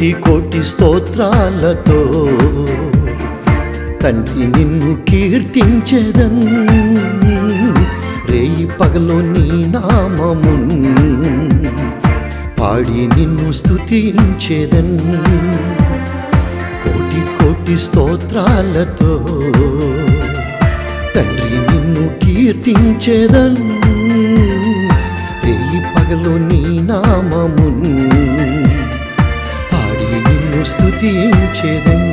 కోటి కోటి స్తోత్రాలతో తండ్రి నిన్ను కీర్తించెదన్, రేయి పగలు నీ నామమున్ పాడి నిన్ను స్తుతించెదన్. కోటి కోటి స్తోత్రాలతో తండ్రి నిన్ను కీర్తించెదన్, రేయి పగలు నీ నామమున్ పాడి నిన్ను స్తుతించెదన్.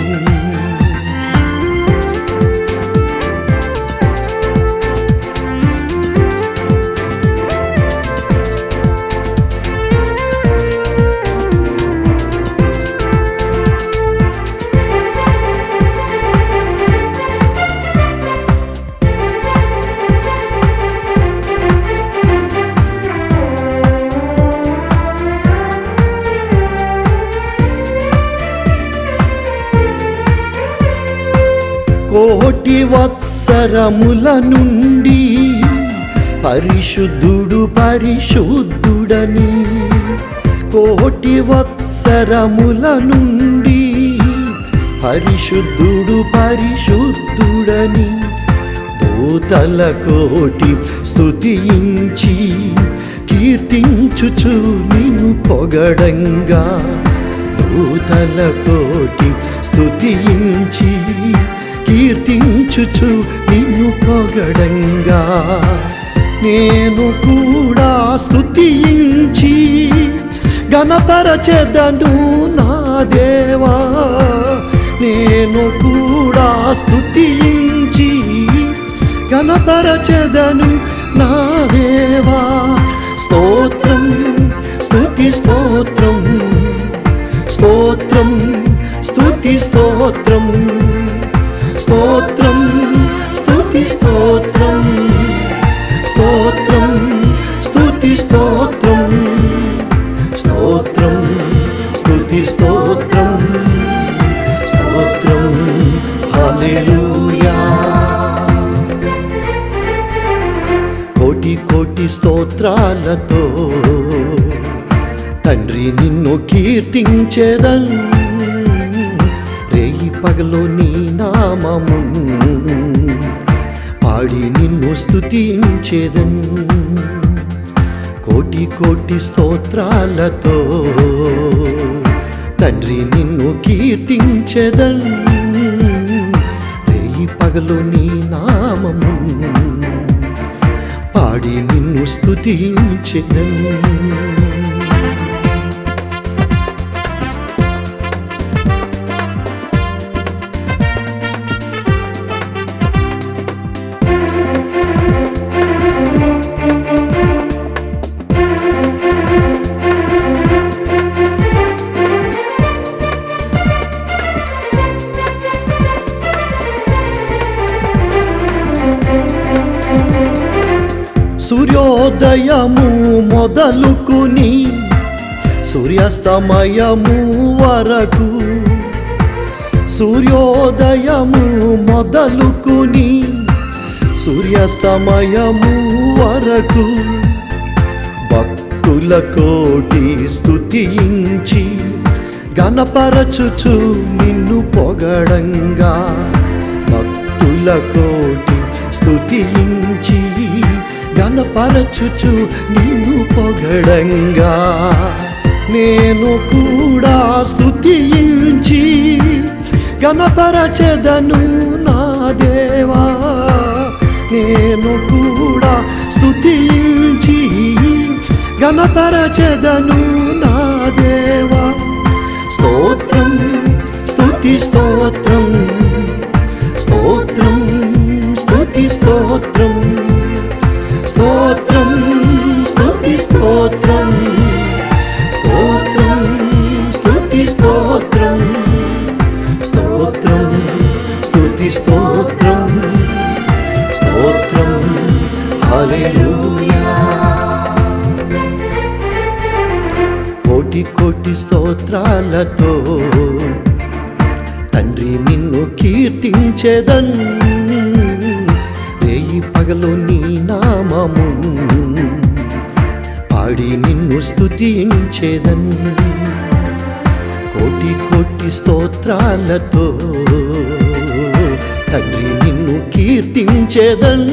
కోటి వత్సరముల నుండి పరిశుద్ధుడు పరిశుద్ధుడని, కోటి వత్సరముల నుండి పరిశుద్ధుడు పరిశుద్ధుడని దూతల కోటి స్తుతించి కీర్తించుచు నిన్ను పొగడంగా, దూతల కోటి స్తుతించి కీర్తించుచు నిన్ను పొగడంగా, నేను కూడా స్తుతించి గణపరచెదను నా దేవా. నేను కూడా స్తుతించి గణపరచెదను నా దేవా. స్తోత్రం స్తుతి స్తోత్రం, స్తోత్రం స్తుతి స్తోత్రం, స్తోత్రం స్తుతి స్తోత్రం, స్తోత్రం స్తుతి స్తోత్రం, స్తోత్రం స్తుతి స్తోత్రం, స్తోత్రం హల్లెలూయా. కోటి కోటి స్తోత్రాలతో తండ్రి నిన్ను కీర్తించెదన్, రేయి పగలు నీ నామమున్ పాడి నిన్ను స్తుతించెదన్. కోటి కోటి స్తోత్రాలతో తండ్రి నిన్ను కీర్తించెదన్, రేయి పగలు నీ నామమున్ పాడి నిన్ను స్తుతించెదన్. సూర్యోదయము మొదలుకుని సూర్యాస్తమయము వరకు, సూర్యోదయము మొదలుకుని సూర్యాస్తమయము వరకు భక్తుల కోటి స్తుతించి గణపరచుచు నిన్ను పొగడంగా, భక్తుల కోటి స్తుతించి గణపరచుచు నిన్ను పొగడంగా, నేను కూడా స్తుతించి గణపరచెదను నా దేవా. నేను కూడా స్తుతించి గణపరచెదను నా దేవా. స్తోత్రం స్తుతి స్తోత్రం, స్తోత్రం స్తుతి స్తోత్రం, స్తోత్రం స్తుతి స్తోత్రం, స్తోత్రం స్తుతి స్తోత్రం, స్తోత్రం స్తుతి స్తోత్రం, స్తోత్రం హల్లెలూయా. కోటి కోటి స్తోత్రాలతో తండ్రి నిన్ను కీర్తించెదన్, రేయి పగలు నీ నామమున్ పాడి నిన్ను స్తుతించెదన్. కోటి కోటి స్తోత్రాలతో తండ్రి నిన్ను కీర్తించెదన్